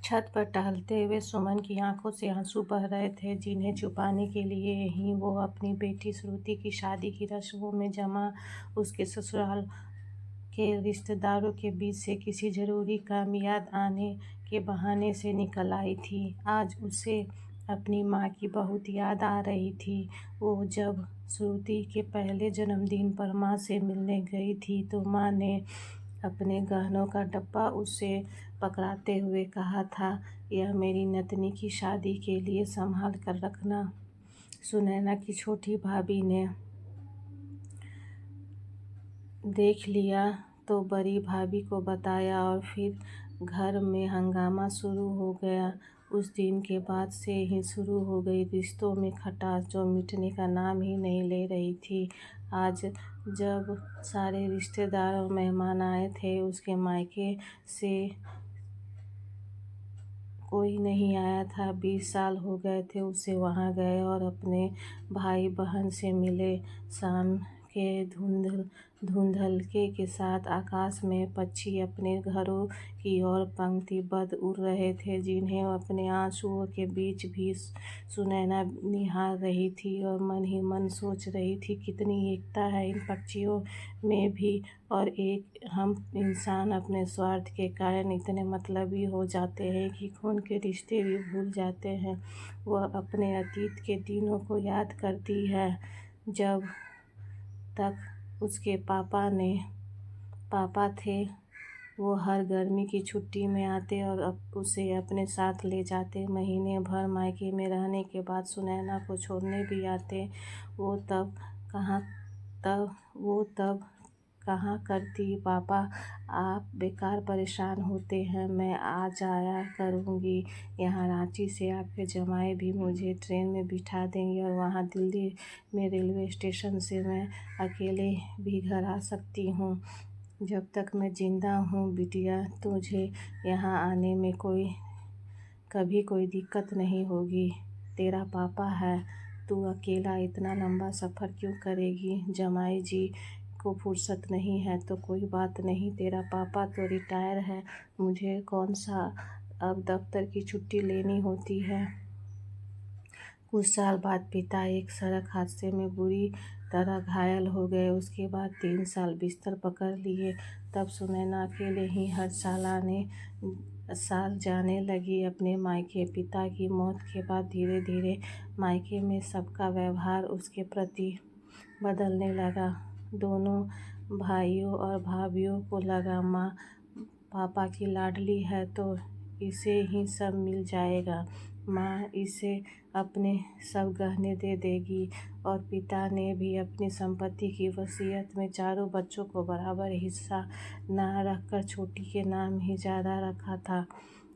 छत पर टहलते हुए सुमन की आंखों से आंसू बह रहे थे, जिन्हें छुपाने के लिए ही वो अपनी बेटी श्रुति की शादी की रस्मों में जमा उसके ससुराल के रिश्तेदारों के बीच से किसी जरूरी काम याद आने के बहाने से निकल आई थी। आज उसे अपनी माँ की बहुत याद आ रही थी। वो जब श्रुति के पहले जन्मदिन पर माँ से मिलने गई थी तो माँ ने अपने गहनों का डब्बा उसे पकड़ाते हुए कहा था, यह मेरी नतनी की शादी के लिए संभाल कर रखना। सुनैना की छोटी भाभी ने देख लिया तो बड़ी भाभी को बताया और फिर घर में हंगामा शुरू हो गया। उस दिन के बाद से ही शुरू हो गई रिश्तों में खटास, जो मिटने का नाम ही नहीं ले रही थी। आज जब सारे रिश्तेदार और मेहमान आए थे, उसके मायके से कोई नहीं आया था। 20 साल हो गए थे उसे वहाँ गए और अपने भाई बहन से मिले। शाम के धुंधलके के साथ आकाश में पक्षी अपने घरों की ओर पंक्तिबद्ध उड़ रहे थे, जिन्हें अपने आंसुओं के बीच भी सुनैना निहार रही थी और मन ही मन सोच रही थी, कितनी एकता है इन पक्षियों में भी। और एक हम इंसान अपने स्वार्थ के कारण इतने मतलबी हो जाते हैं कि खून के रिश्ते भी भूल जाते हैं। वह अपने अतीत के दिनों को याद करती है, जब तक उसके पापा थे। वो हर गर्मी की छुट्टी में आते और उसे अपने साथ ले जाते। महीने भर मायके में रहने के बाद सुनैना को छोड़ने भी आते। वो तब कहाँ करती, पापा आप बेकार परेशान होते हैं, मैं आ जाया करूँगी यहाँ। रांची से आपके जमाई भी मुझे ट्रेन में बिठा देंगे और वहाँ दिल्ली में रेलवे स्टेशन से मैं अकेले भी घर आ सकती हूँ। जब तक मैं जिंदा हूँ बिटिया, तुझे यहाँ आने में कभी कोई दिक्कत नहीं होगी। तेरा पापा है, तू अकेला इतना लंबा सफ़र क्यों करेगी? जमाई जी को फुर्सत नहीं है तो कोई बात नहीं, तेरा पापा तो रिटायर है, मुझे कौन सा अब दफ्तर की छुट्टी लेनी होती है। कुछ साल बाद पिता एक सड़क हादसे में बुरी तरह घायल हो गए। उसके बाद 3 साल बिस्तर पकड़ लिए। तब सुनैना अकेले ही हर साल जाने लगी अपने मायके। पिता की मौत के बाद धीरे धीरे मायके में सबका व्यवहार उसके प्रति बदलने लगा। दोनों भाइयों और भाभियों को लगा, माँ पापा की लाडली है तो इसे ही सब मिल जाएगा, माँ इसे अपने सब गहने दे देगी। और पिता ने भी अपनी संपत्ति की वसीयत में चारों बच्चों को बराबर हिस्सा ना रखकर छोटी के नाम ही ज़्यादा रखा था।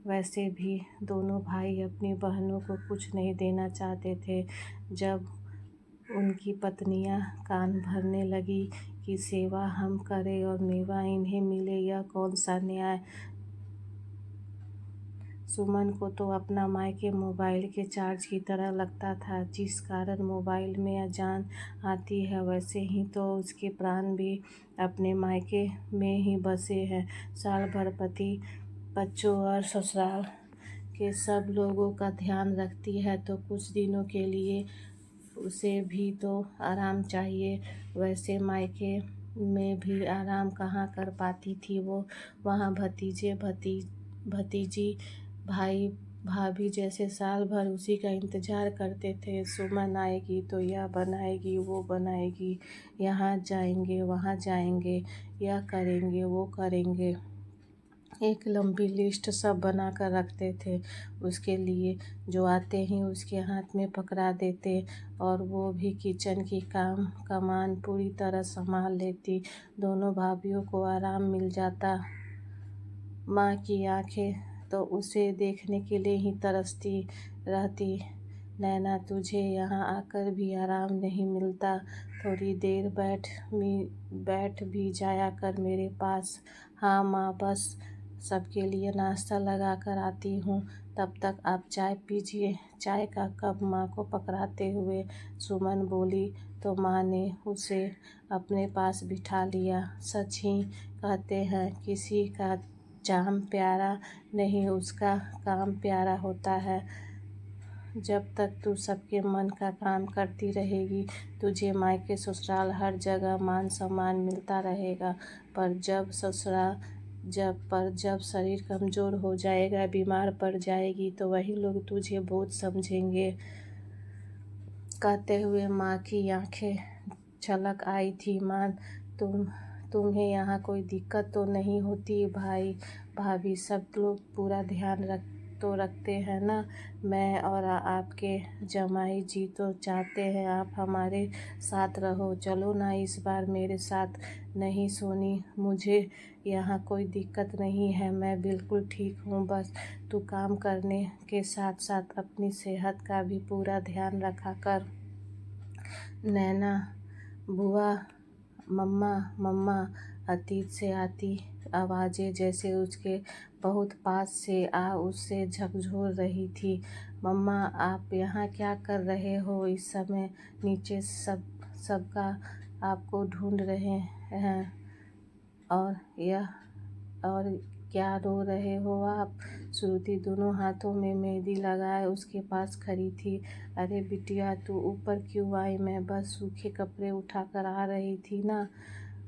वैसे भी दोनों भाई अपनी बहनों को कुछ नहीं देना चाहते थे। जब उनकी पत्नियां कान भरने लगी कि सेवा हम करें और मेवा इन्हें मिले, यह कौन सा न्याय। सुमन को तो अपना मायके मोबाइल के चार्ज की तरह लगता था। जिस कारण मोबाइल में जान आती है, वैसे ही तो उसके प्राण भी अपने मायके में ही बसे हैं। साल भर पति, बच्चों और ससुराल के सब लोगों का ध्यान रखती है, तो कुछ दिनों के लिए उसे भी तो आराम चाहिए। वैसे मायके में भी आराम कहाँ कर पाती थी वो। वहाँ भतीजी भाई भाभी जैसे साल भर उसी का इंतजार करते थे। सुमन आएगी तो यह बनाएगी, वो बनाएगी, यहाँ जाएंगे, वहाँ जाएंगे, यह करेंगे, वो करेंगे। एक लंबी लिस्ट सब बना कर रखते थे उसके लिए, जो आते ही उसके हाथ में पकड़ा देते और वो भी किचन की कमान पूरी तरह संभाल लेती। दोनों भाभियों को आराम मिल जाता। माँ की आंखें तो उसे देखने के लिए ही तरसती रहती। नैना, तुझे यहाँ आकर भी आराम नहीं मिलता? थोड़ी देर बैठ भी जाया कर मेरे पास। हाँ माँ, बस सबके लिए नाश्ता लगा कर आती हूँ, तब तक आप चाय पीजिए। चाय का कप माँ को पकड़ाते हुए सुमन बोली तो माँ ने उसे अपने पास बिठा लिया। सच ही कहते हैं, किसी का चाम प्यारा नहीं, उसका काम प्यारा होता है। जब तक तू सबके मन का काम करती रहेगी, तुझे मायके ससुराल हर जगह मान सम्मान मिलता रहेगा। पर जब शरीर कमज़ोर हो जाएगा, बीमार पड़ जाएगी, तो वही लोग तुझे बोझ समझेंगे। कहते हुए माँ की आंखें छलक आई थी। माँ, तुम्हें यहाँ कोई दिक्कत तो नहीं होती? भाई भाभी सब लोग पूरा ध्यान रखते हैं ना। मैं और आपके जमाई जी तो चाहते हैं आप हमारे साथ रहो। चलो ना इस बार मेरे साथ। नहीं सोनी, मुझे यहाँ कोई दिक्कत नहीं है, मैं बिल्कुल ठीक हूँ। बस तू काम करने के साथ साथ अपनी सेहत का भी पूरा ध्यान रखा कर। नैना, बुआ, मम्मा मम्मा, अतीत से आती आवाज़ें जैसे उसके बहुत पास से आ उससे झकझोर रही थी। मम्मा, आप यहाँ क्या कर रहे हो इस समय? नीचे सबका आपको ढूंढ रहे हैं। और क्या रो रहे हो आप? श्रुति दोनों हाथों में मेहंदी लगाए उसके पास खड़ी थी। अरे बिटिया, तू ऊपर क्यों आई? मैं बस सूखे कपड़े उठाकर आ रही थी ना।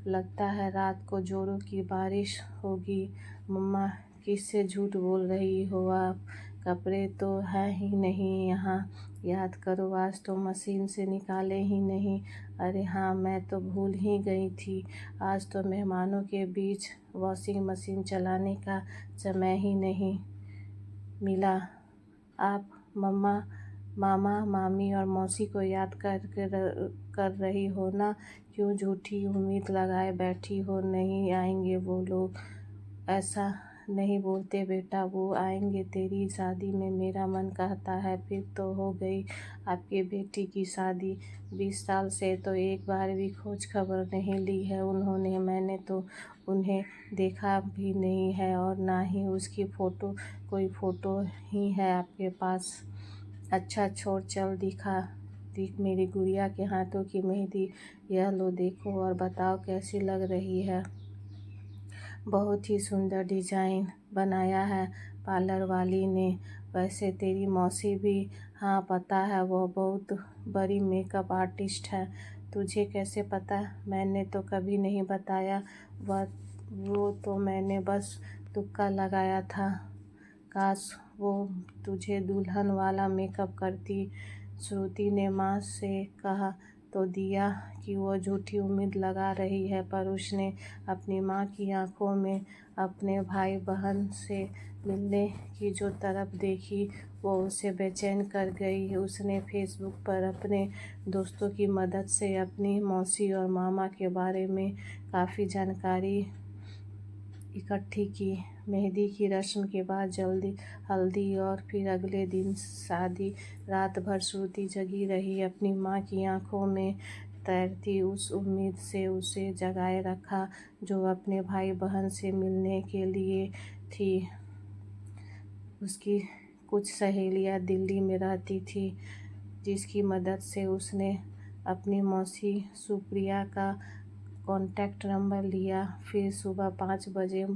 लगता है रात को जोरों की बारिश होगी। मम्मा, किससे झूठ बोल रही हो आप? कपड़े तो हैं ही नहीं यहाँ। याद करो, आज तो मशीन से निकाले ही नहीं। अरे हाँ, मैं तो भूल ही गई थी। आज तो मेहमानों के बीच वॉशिंग मशीन चलाने का समय ही नहीं मिला। आप मामा मामी और मौसी को याद कर रही हो ना? क्यों झूठी उम्मीद लगाए बैठी हो? नहीं आएंगे वो लोग। ऐसा नहीं बोलते बेटा, वो आएंगे तेरी शादी में। मेरा मन कहता है फिर तो हो गई आपकी बेटी की शादी। 20 साल से तो एक बार भी खोज खबर नहीं ली है उन्होंने। मैंने तो उन्हें देखा भी नहीं है, और ना ही उसकी कोई फ़ोटो ही है आपके पास। अच्छा छोड़, चल दिख मेरी गुड़िया के हाथों की मेहंदी। यह लो देखो और बताओ कैसी लग रही है। बहुत ही सुंदर डिज़ाइन बनाया है पार्लर वाली ने। वैसे तेरी मौसी भी, हाँ पता है, वो बहुत बड़ी मेकअप आर्टिस्ट है। तुझे कैसे पता? मैंने तो कभी नहीं बताया। वो तो मैंने बस तुक्का लगाया था। काश वो तुझे दुल्हन वाला मेकअप करती। श्रुति ने माँ से कहा तो दिया कि वो झूठी उम्मीद लगा रही है, पर उसने अपनी माँ की आंखों में अपने भाई बहन से मिलने की जो तरफ देखी, वो उसे बेचैन कर गई। उसने फेसबुक पर अपने दोस्तों की मदद से अपनी मौसी और मामा के बारे में काफ़ी जानकारी इकट्ठी की। मेहंदी की रस्म के बाद जल्दी हल्दी और फिर अगले दिन शादी। रात भर श्रुति जगी रही, अपनी माँ की आंखों में तैरती उस उम्मीद से उसे जगाए रखा जो अपने भाई बहन से मिलने के लिए थी। उसकी कुछ सहेलियाँ दिल्ली में रहती थी, जिसकी मदद से उसने अपनी मौसी सुप्रिया का कॉन्टैक्ट नंबर लिया। फिर सुबह 5 बजे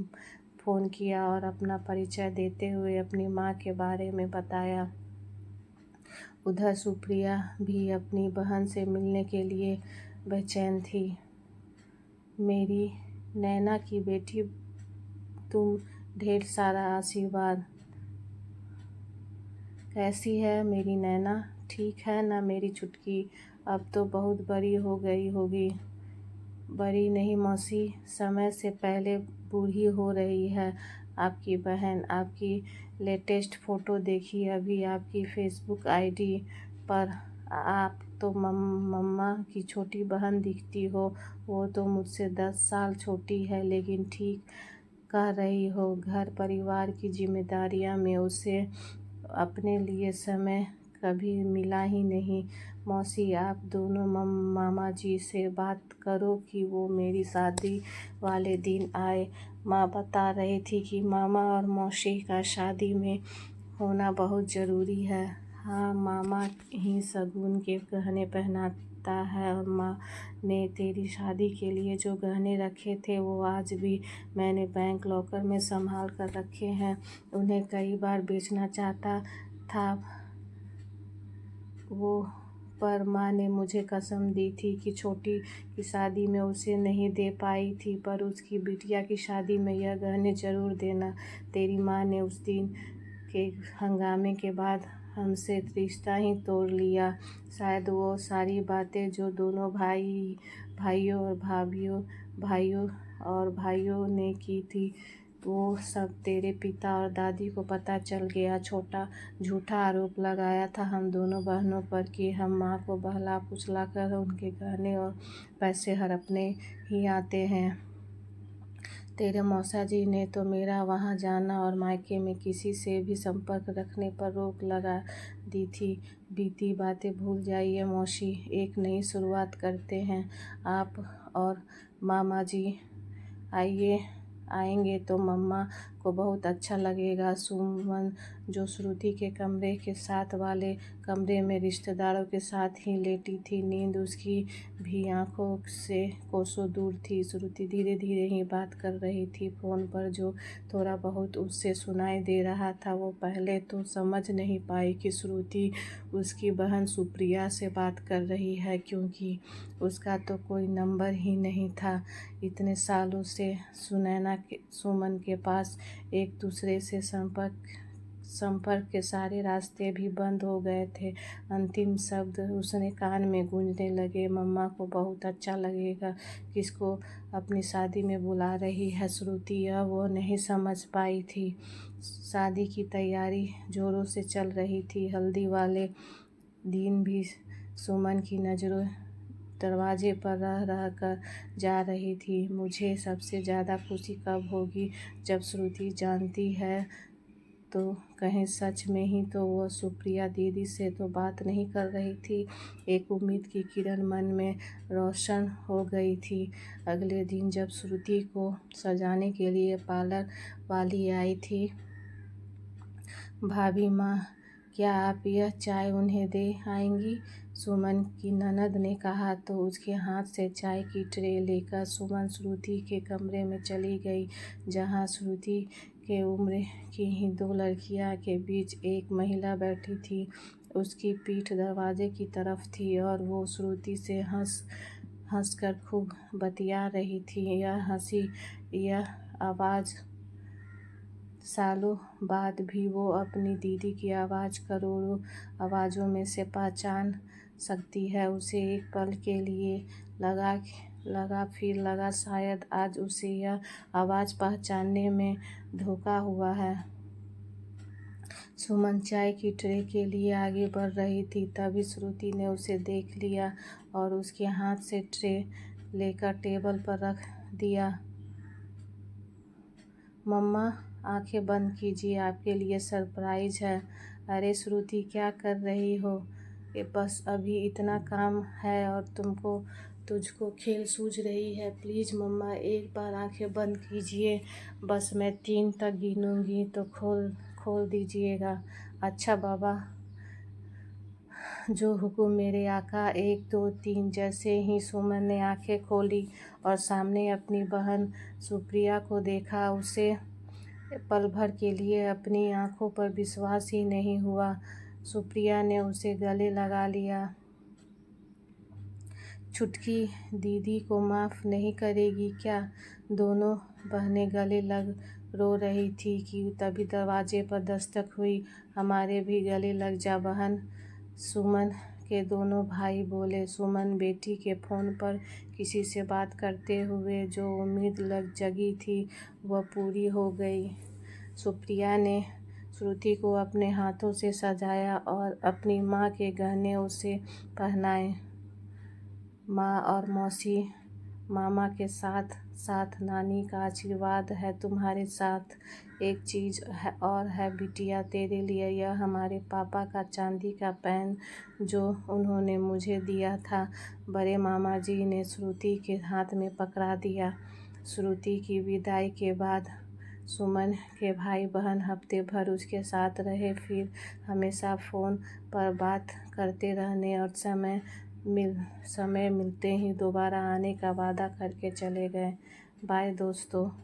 फ़ोन किया और अपना परिचय देते हुए अपनी माँ के बारे में बताया। उधर सुप्रिया भी अपनी बहन से मिलने के लिए बेचैन थी। मेरी नैना की बेटी, तुम ढेर सारा आशीर्वाद। कैसी है मेरी नैना? ठीक है ना मेरी चुटकी? अब तो बहुत बड़ी हो गई होगी। बड़ी नहीं मौसी, समय से पहले बूढ़ी हो रही है आपकी बहन। आपकी लेटेस्ट फ़ोटो देखी अभी आपकी फेसबुक आईडी पर। आप तो मम्मा की छोटी बहन दिखती हो। वो तो मुझसे 10 साल छोटी है, लेकिन ठीक कह रही हो, घर परिवार की जिम्मेदारियां में उसे अपने लिए समय कभी मिला ही नहीं। मौसी, आप दोनों मामा जी से बात करो कि वो मेरी शादी वाले दिन आए। माँ बता रही थी कि मामा और मौसी का शादी में होना बहुत ज़रूरी है। हाँ, मामा ही शगुन के गहने पता है, और माँ ने तेरी शादी के लिए जो गहने रखे थे वो आज भी मैंने बैंक लॉकर में संभाल कर रखे हैं। उन्हें कई बार बेचना चाहता था वो, पर माँ ने मुझे कसम दी थी कि छोटी की शादी में उसे नहीं दे पाई थी, पर उसकी बिटिया की शादी में यह गहने ज़रूर देना। तेरी माँ ने उस दिन के हंगामे के बाद हमसे रिश्ता ही तोड़ लिया। शायद वो सारी बातें जो दोनों भाइयों और भाइयों ने की थी, वो सब तेरे पिता और दादी को पता चल गया। छोटा झूठा आरोप लगाया था हम दोनों बहनों पर कि हम माँ को बहला फुसला कर उनके गहने और पैसे हड़पने ही आते हैं। तेरे मौसा जी ने तो मेरा वहाँ जाना और मायके में किसी से भी संपर्क रखने पर रोक लगा दी थी। बीती बातें भूल जाइए मौसी, एक नई शुरुआत करते हैं। आप और मामा जी आएंगे तो मम्मा को बहुत अच्छा लगेगा। सुमन जो श्रुति के कमरे के साथ वाले कमरे में रिश्तेदारों के साथ ही लेटी थी, नींद उसकी भी आंखों से कोसों दूर थी। श्रुति धीरे धीरे ही बात कर रही थी फ़ोन पर, जो थोड़ा बहुत उससे सुनाई दे रहा था। वो पहले तो समझ नहीं पाई कि श्रुति उसकी बहन सुप्रिया से बात कर रही है, क्योंकि उसका तो कोई नंबर ही नहीं था। इतने सालों से सुमन के पास एक दूसरे से संपर्क के सारे रास्ते भी बंद हो गए थे। अंतिम शब्द उसने कान में गूंजने लगे, मम्मा को बहुत अच्छा लगेगा। किसको अपनी शादी में बुला रही है श्रुति, यह वो नहीं समझ पाई थी। शादी की तैयारी जोरों से चल रही थी। हल्दी वाले दिन भी सुमन की नज़रों दरवाजे पर रह कर जा रही थी। मुझे सबसे ज़्यादा खुशी कब होगी, जब श्रुति जानती है तो कहीं सच में ही तो वो सुप्रिया दीदी से तो बात नहीं कर रही थी। एक उम्मीद की किरण मन में रोशन हो गई थी। अगले दिन जब श्रुति को सजाने के लिए पार्लर वाली आई थी, भाभी माँ, क्या आप यह चाय उन्हें दे आएंगी? सुमन की ननद ने कहा तो उसके हाथ से चाय की ट्रे लेकर सुमन श्रुति के कमरे में चली गई, जहाँ श्रुति के उम्र की ही दो लड़कियां के बीच एक महिला बैठी थी। उसकी पीठ दरवाजे की तरफ थी और वो श्रुति से हंस कर खूब बतिया रही थी। यह हंसी, यह आवाज़, सालों बाद भी वो अपनी दीदी की आवाज़ करोड़ों आवाज़ों में से पहचान सकती है। उसे एक पल के लिए फिर लगा शायद आज उसे यह आवाज़ पहचानने में धोखा हुआ है। सुमन चाय की ट्रे के लिए आगे बढ़ रही थी, तभी श्रुति ने उसे देख लिया और उसके हाथ से ट्रे लेकर टेबल पर रख दिया। मम्मा, आंखें बंद कीजिए, आपके लिए सरप्राइज है। अरे श्रुति, क्या कर रही हो? बस अभी इतना काम है और तुझको खेल सूझ रही है। प्लीज़ मम्मा, एक बार आंखें बंद कीजिए। बस मैं 3 तक गिनूंगी तो खोल दीजिएगा। अच्छा बाबा, जो हुक्म मेरे आका। 1 2 3। जैसे ही सुमन ने आंखें खोली और सामने अपनी बहन सुप्रिया को देखा, उसे पल भर के लिए अपनी आंखों पर विश्वास ही नहीं हुआ। सुप्रिया ने उसे गले लगा लिया। छुटकी दीदी को माफ़ नहीं करेगी क्या? दोनों बहनें गले लग रो रही थी कि तभी दरवाजे पर दस्तक हुई। हमारे भी गले लग जा बहन, सुमन के दोनों भाई बोले। सुमन बेटी के फ़ोन पर किसी से बात करते हुए जो उम्मीद जगी थी वह पूरी हो गई। सुप्रिया ने श्रुति को अपने हाथों से सजाया और अपनी माँ के गहने उसे पहनाए। माँ और मौसी मामा के साथ साथ नानी का आशीर्वाद है तुम्हारे साथ। एक चीज़ और है बिटिया तेरे लिए, यह हमारे पापा का चांदी का पेन जो उन्होंने मुझे दिया था। बड़े मामा जी ने श्रुति के हाथ में पकड़ा दिया। श्रुति की विदाई के बाद सुमन के भाई बहन हफ्ते भर उसके साथ रहे, फिर हमेशा फ़ोन पर बात करते रहने और समय मिल समय मिलते ही दोबारा आने का वादा करके चले गए। बाय दोस्तों।